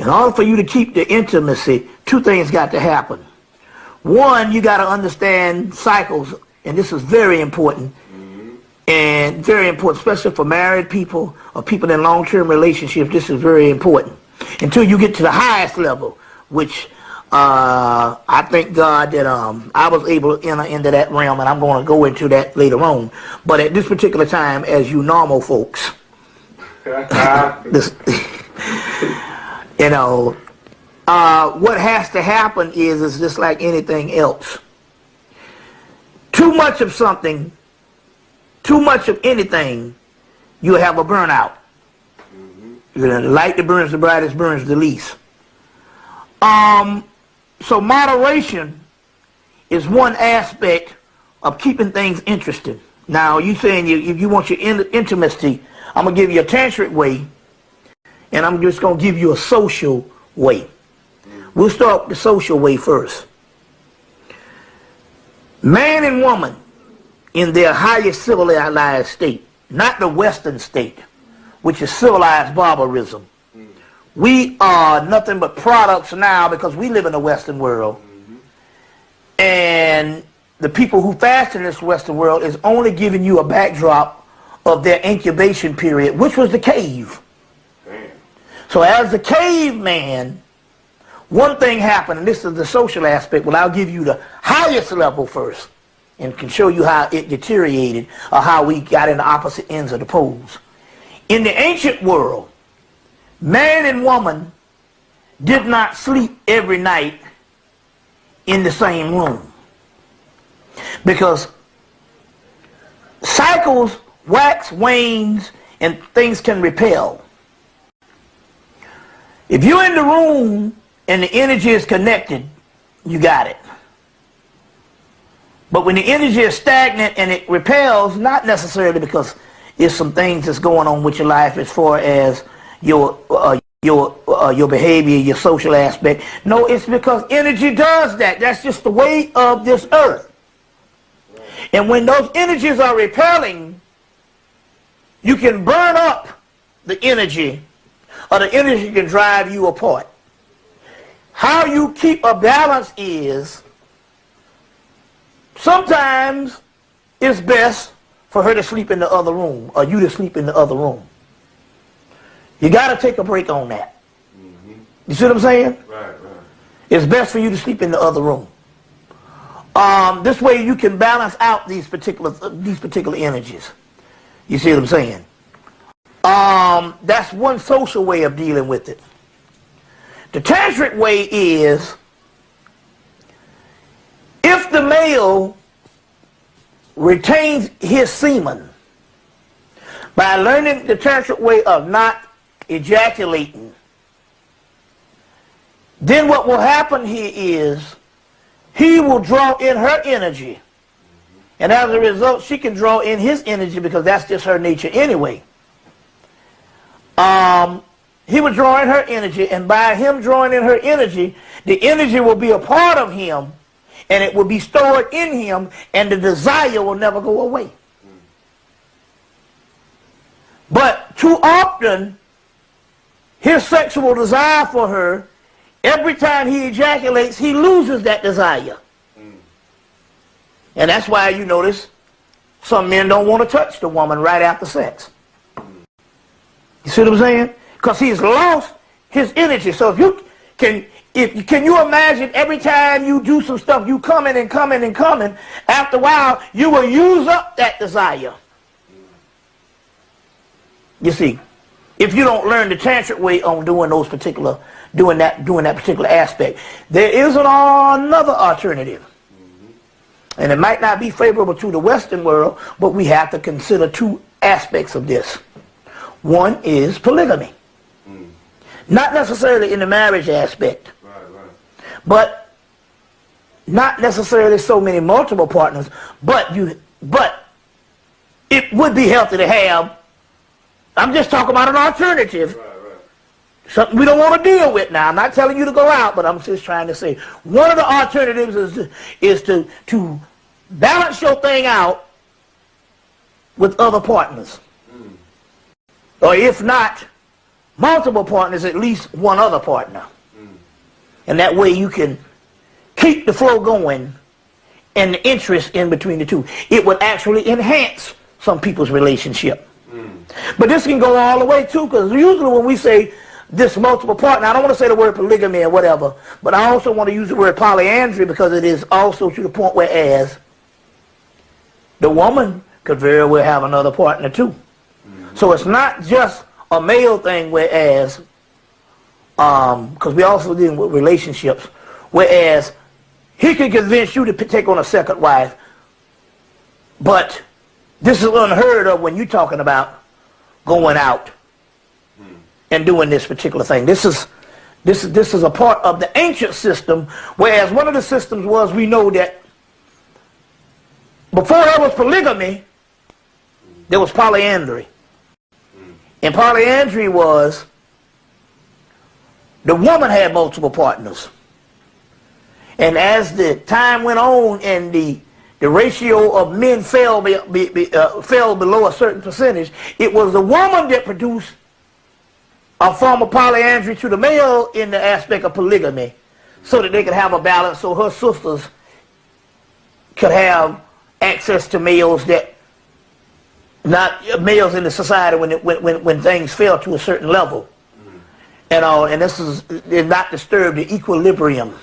In order for you to keep the intimacy, two things got to happen. One, you got to understand cycles, and this is very important, and very important, especially for married people or people in long-term relationships. This is very important. Until you get to the highest level, which I thank God that I was able to enter into that realm, and I'm going to go into that later on. But at this particular time, as you normal folks, this, you know, what has to happen is just like anything else. Too much of something, too much of anything, you'll have a burnout. You're gonna light that burns the brightest, burns the least. So moderation is one aspect of keeping things interesting. Now, you saying if you want your intimacy, I'm gonna give you a tantric way, and I'm just gonna give you a social way. We'll start with the social way first. Man and woman in their highest civilized state, not the Western state, which is civilized barbarism. We are nothing but products now because we live in the Western world. And the people who fashion this Western world is only giving you a backdrop of their incubation period, which was the cave. So as the caveman, one thing happened, and this is the social aspect, well, I'll give you the highest level first and can show you how it deteriorated or how we got in the opposite ends of the poles. In the ancient world, man and woman did not sleep every night in the same room because cycles wax, wanes, and things can repel. If you're in the room and the energy is connected, you got it. But when the energy is stagnant and it repels, not necessarily because there's some things that's going on with your life as far as your behavior, your social aspect. No, it's because energy does that. That's just the way of this earth. And when those energies are repelling, you can burn up the energy, or the energy can drive you apart. How you keep a balance is, sometimes it's best for her to sleep in the other room, or you to sleep in the other room. You got to take a break on that. You see what I'm saying? Right. It's best for you to sleep in the other room. This way you can balance out these particular energies. You see what I'm saying? That's one social way of dealing with it. The tantric way is, if the male retains his semen by learning the tantric way of not ejaculating, then what will happen here is he will draw in her energy, and as a result she can draw in his energy because that's just her nature anyway. He would draw in her energy, and by him drawing in her energy, the energy will be a part of him, and it will be stored in him, and the desire will never go away. But too often, his sexual desire for her, every time he ejaculates, he loses that desire. And that's why you notice some men don't want to touch the woman right after sex. You see what I'm saying? Because he's lost his energy. So if you can you imagine every time you do some stuff, you coming and coming and coming, after a while you will use up that desire. You see, if you don't learn the tantric way on doing that particular aspect, there is another alternative. And it might not be favorable to the Western world, but we have to consider two aspects of this. One is polygamy. Not necessarily in the marriage aspect, but not necessarily so many multiple partners, but it would be healthy to have. I'm just talking about an alternative. Something we don't want to deal with now. I'm not telling you to go out, but I'm just trying to say one of the alternatives is to balance your thing out with other partners. Or if not, multiple partners, at least one other partner. And that way you can keep the flow going and the interest in between the two. It would actually enhance some people's relationship. But this can go all the way too, because usually when we say this multiple partner, I don't want to say the word polygamy or whatever, but I also want to use the word polyandry, because it is also to the point whereas the woman could very well have another partner too. So it's not just a male thing, whereas, because we also dealing with relationships, whereas he can convince you to take on a second wife, but this is unheard of when you're talking about going out and doing this particular thing. This is a part of the ancient system, whereas one of the systems was, we know that before there was polygamy, there was polyandry. And polyandry was the woman had multiple partners. And as the time went on and the ratio of men fell below a certain percentage, it was the woman that produced a form of polyandry to the male in the aspect of polygamy, so that they could have a balance, so her sisters could have access to males that, not males in the society when things fell to a certain level. And this is not disturb the equilibrium